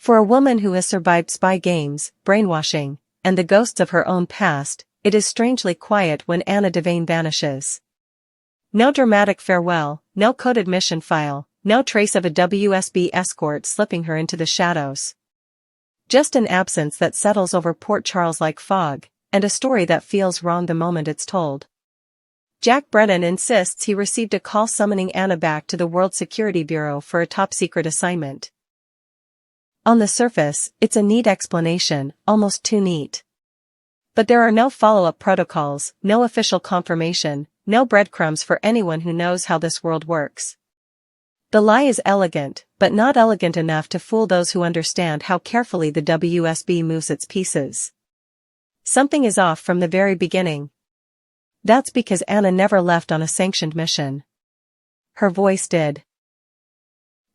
For a woman who has survived spy games, brainwashing, and the ghosts of her own past, it is strangely quiet when Anna Devane vanishes. No dramatic farewell, no coded mission file, no trace of a WSB escort slipping her into the shadows. Just an absence that settles over Port Charles like fog, and a story that feels wrong the moment it's told. Jack Brennan insists he received a call summoning Anna back to the World Security Bureau for a top-secret assignment. On the surface, it's a neat explanation, almost too neat. But there are no follow-up protocols, no official confirmation, no breadcrumbs for anyone who knows how this world works. The lie is elegant, but not elegant enough to fool those who understand how carefully the WSB moves its pieces. Something is off from the very beginning. That's because Anna never left on a sanctioned mission. Her voice did.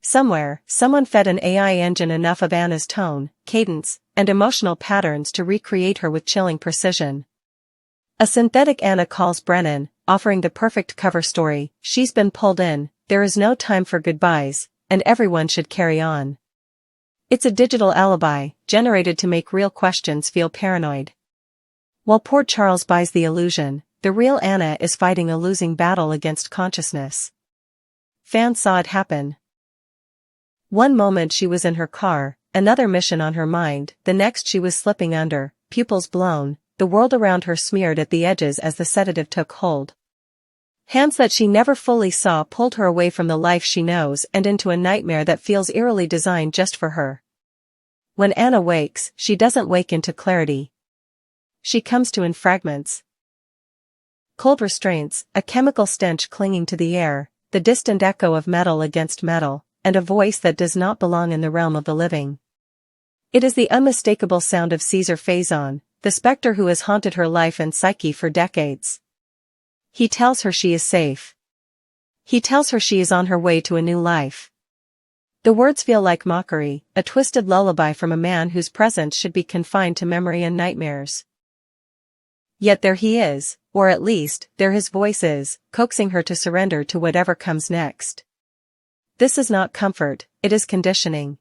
Somewhere, someone fed an AI engine enough of Anna's tone, cadence, and emotional patterns to recreate her with chilling precision. A synthetic Anna calls Brennan, offering the perfect cover story. She's been pulled in, there is no time for goodbyes, and everyone should carry on. It's a digital alibi, generated to make real questions feel paranoid. While Port Charles buys the illusion, the real Anna is fighting a losing battle against consciousness. Fans saw it happen. One moment she was in her car, another mission on her mind, the next she was slipping under, pupils blown, the world around her smeared at the edges as the sedative took hold. Hands that she never fully saw pulled her away from the life she knows and into a nightmare that feels eerily designed just for her. When Anna wakes, she doesn't wake into clarity. She comes to in fragments. Cold restraints, a chemical stench clinging to the air, the distant echo of metal against metal, and a voice that does not belong in the realm of the living. It is the unmistakable sound of Caesar Faison, the specter who has haunted her life and psyche for decades. He tells her she is safe. He tells her she is on her way to a new life. The words feel like mockery, a twisted lullaby from a man whose presence should be confined to memory and nightmares. Yet there he is, or at least, there his voice is, coaxing her to surrender to whatever comes next. This is not comfort, it is conditioning.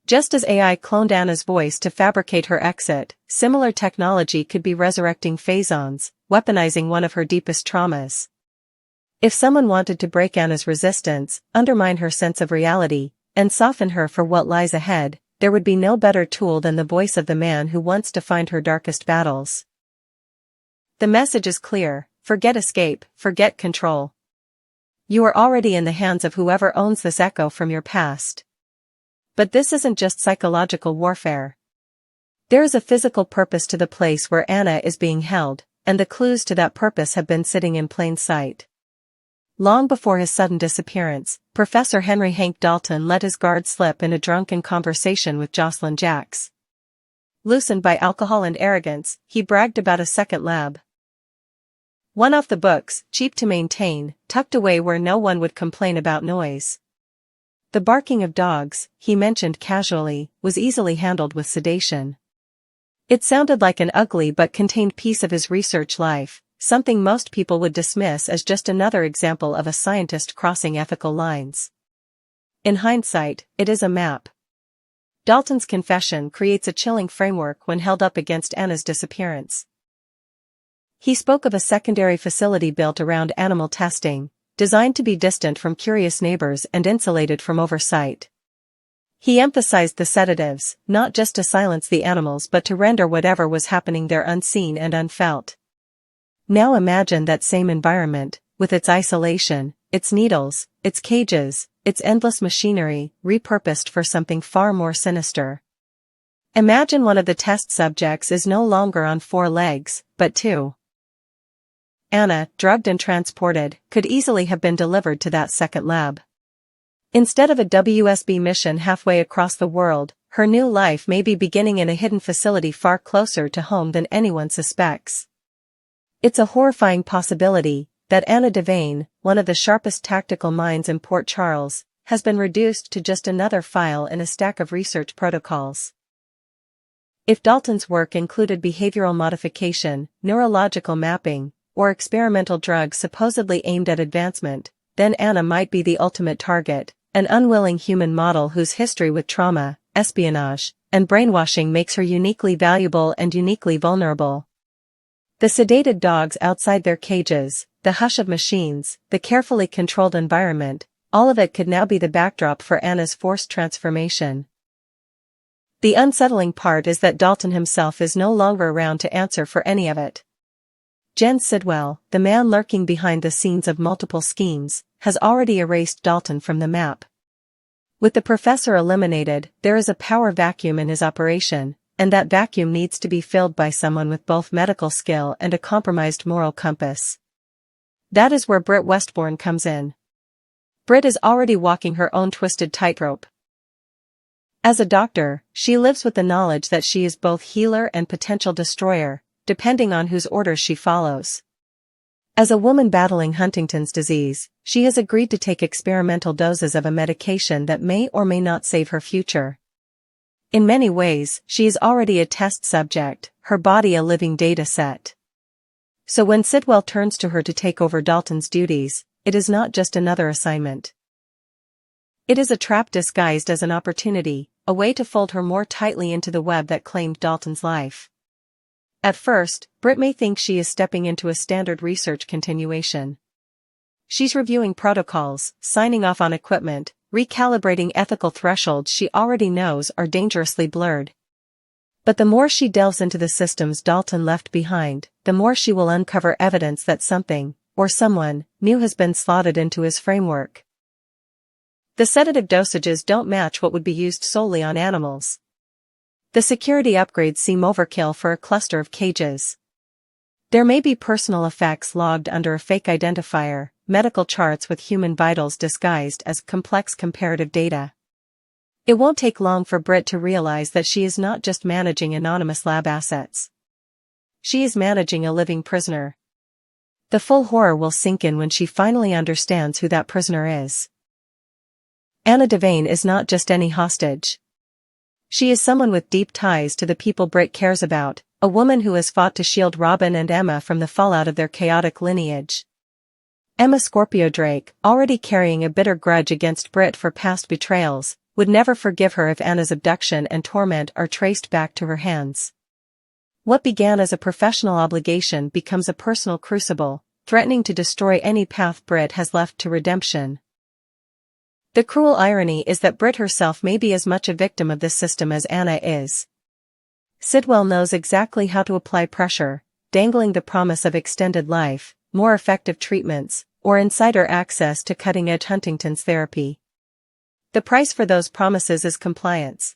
Just as AI cloned Anna's voice to fabricate her exit, similar technology could be resurrecting Faison's, weaponizing one of her deepest traumas. If someone wanted to break Anna's resistance, undermine her sense of reality, and soften her for what lies ahead, there would be no better tool than the voice of the man who once defined her darkest battles. The message is clear: forget escape, forget control. You are already in the hands of whoever owns this echo from your past. But this isn't just psychological warfare. There is a physical purpose to the place where Anna is being held, and the clues to that purpose have been sitting in plain sight. Long before his sudden disappearance, Professor Henry Hank Dalton let his guard slip in a drunken conversation with Jocelyn Jacks. Loosened by alcohol and arrogance, he bragged about a second lab. One off the books, cheap to maintain, tucked away where no one would complain about noise. The barking of dogs, he mentioned casually, was easily handled with sedation. It sounded like an ugly but contained piece of his research life, something most people would dismiss as just another example of a scientist crossing ethical lines. In hindsight, it is a map. Dalton's confession creates a chilling framework when held up against Anna's disappearance. He spoke of a secondary facility built around animal testing, designed to be distant from curious neighbors and insulated from oversight. He emphasized the sedatives, not just to silence the animals but to render whatever was happening there unseen and unfelt. Now imagine that same environment, with its isolation, its needles, its cages, its endless machinery, repurposed for something far more sinister. Imagine one of the test subjects is no longer on 4 legs, but 2. Anna, drugged and transported, could easily have been delivered to that second lab. Instead of a WSB mission halfway across the world, her new life may be beginning in a hidden facility far closer to home than anyone suspects. It's a horrifying possibility that Anna Devane, one of the sharpest tactical minds in Port Charles, has been reduced to just another file in a stack of research protocols. If Dalton's work included behavioral modification, neurological mapping, or experimental drugs supposedly aimed at advancement, then Anna might be the ultimate target, an unwilling human model whose history with trauma, espionage, and brainwashing makes her uniquely valuable and uniquely vulnerable. The sedated dogs outside their cages, the hush of machines, the carefully controlled environment, all of it could now be the backdrop for Anna's forced transformation. The unsettling part is that Dalton himself is no longer around to answer for any of it. Jen Sidwell, the man lurking behind the scenes of multiple schemes, has already erased Dalton from the map. With the professor eliminated, there is a power vacuum in his operation, and that vacuum needs to be filled by someone with both medical skill and a compromised moral compass. That is where Britt Westbourne comes in. Britt is already walking her own twisted tightrope. As a doctor, she lives with the knowledge that she is both healer and potential destroyer, depending on whose orders she follows. As a woman battling Huntington's disease, she has agreed to take experimental doses of a medication that may or may not save her future. In many ways, she is already a test subject, her body a living data set. So when Sidwell turns to her to take over Dalton's duties, it is not just another assignment. It is a trap disguised as an opportunity, a way to fold her more tightly into the web that claimed Dalton's life. At first, Britt may think she is stepping into a standard research continuation. She's reviewing protocols, signing off on equipment, recalibrating ethical thresholds she already knows are dangerously blurred. But the more she delves into the systems Dalton left behind, the more she will uncover evidence that something, or someone, new has been slotted into his framework. The sedative dosages don't match what would be used solely on animals. The security upgrades seem overkill for a cluster of cages. There may be personal effects logged under a fake identifier, medical charts with human vitals disguised as complex comparative data. It won't take long for Britt to realize that she is not just managing anonymous lab assets. She is managing a living prisoner. The full horror will sink in when she finally understands who that prisoner is. Anna Devane is not just any hostage. She is someone with deep ties to the people Britt cares about, a woman who has fought to shield Robin and Emma from the fallout of their chaotic lineage. Emma Scorpio Drake, already carrying a bitter grudge against Britt for past betrayals, would never forgive her if Anna's abduction and torment are traced back to her hands. What began as a professional obligation becomes a personal crucible, threatening to destroy any path Britt has left to redemption. The cruel irony is that Britt herself may be as much a victim of this system as Anna is. Sidwell knows exactly how to apply pressure, dangling the promise of extended life, more effective treatments, or insider access to cutting-edge Huntington's therapy. The price for those promises is compliance.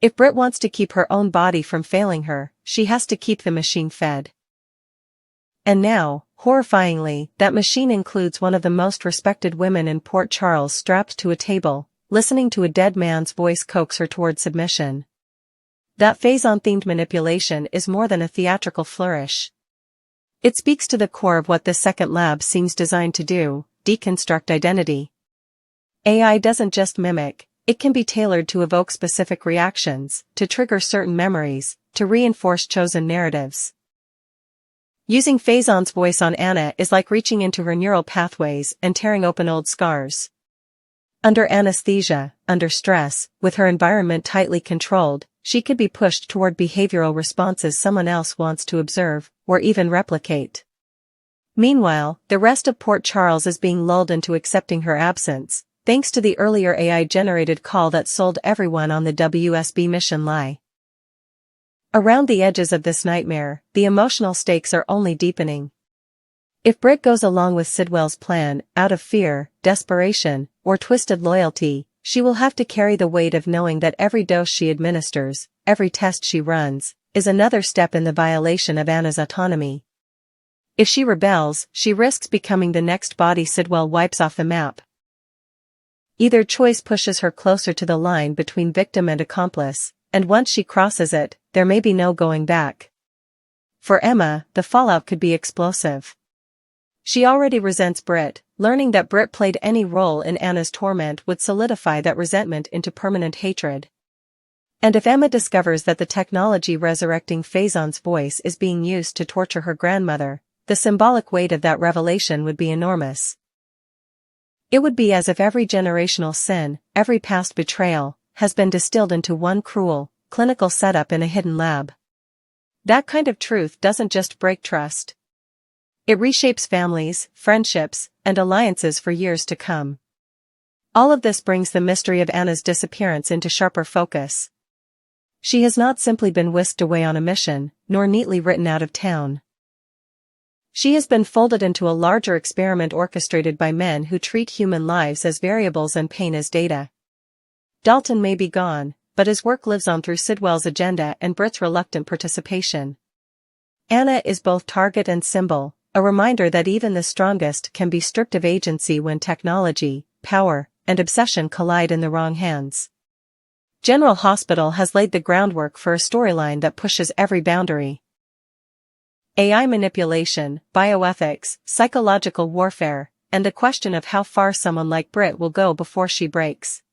If Britt wants to keep her own body from failing her, she has to keep the machine fed. And now, horrifyingly, that machine includes one of the most respected women in Port Charles strapped to a table, listening to a dead man's voice coax her toward submission. That Faison-themed manipulation is more than a theatrical flourish. It speaks to the core of what this second lab seems designed to do, deconstruct identity. AI doesn't just mimic, it can be tailored to evoke specific reactions, to trigger certain memories, to reinforce chosen narratives. Using Faison's voice on Anna is like reaching into her neural pathways and tearing open old scars. Under anesthesia, under stress, with her environment tightly controlled, she could be pushed toward behavioral responses someone else wants to observe, or even replicate. Meanwhile, the rest of Port Charles is being lulled into accepting her absence, thanks to the earlier AI-generated call that sold everyone on the WSB mission lie. Around the edges of this nightmare, the emotional stakes are only deepening. If Britt goes along with Sidwell's plan, out of fear, desperation, or twisted loyalty, she will have to carry the weight of knowing that every dose she administers, every test she runs, is another step in the violation of Anna's autonomy. If she rebels, she risks becoming the next body Sidwell wipes off the map. Either choice pushes her closer to the line between victim and accomplice, and once she crosses it, there may be no going back. For Emma, the fallout could be explosive. She already resents Britt. Learning that Britt played any role in Anna's torment would solidify that resentment into permanent hatred. And if Emma discovers that the technology resurrecting Faison's voice is being used to torture her grandmother, the symbolic weight of that revelation would be enormous. It would be as if every generational sin, every past betrayal, has been distilled into one cruel, clinical setup in a hidden lab. That kind of truth doesn't just break trust. It reshapes families, friendships, and alliances for years to come. All of this brings the mystery of Anna's disappearance into sharper focus. She has not simply been whisked away on a mission, nor neatly written out of town. She has been folded into a larger experiment orchestrated by men who treat human lives as variables and pain as data. Dalton may be gone, but his work lives on through Sidwell's agenda and Britt's reluctant participation. Anna is both target and symbol, a reminder that even the strongest can be stripped of agency when technology, power, and obsession collide in the wrong hands. General Hospital has laid the groundwork for a storyline that pushes every boundary. AI manipulation, bioethics, psychological warfare, and the question of how far someone like Britt will go before she breaks.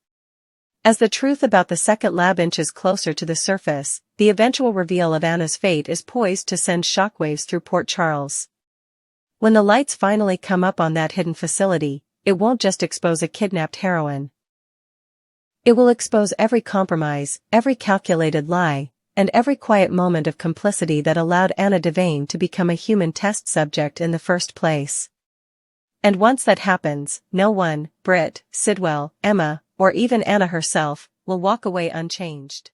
As the truth about the second lab inches closer to the surface, the eventual reveal of Anna's fate is poised to send shockwaves through Port Charles. When the lights finally come up on that hidden facility, it won't just expose a kidnapped heroine. It will expose every compromise, every calculated lie, and every quiet moment of complicity that allowed Anna Devane to become a human test subject in the first place. And once that happens, no one, Britt, Sidwell, Emma, or even Anna herself, will walk away unchanged.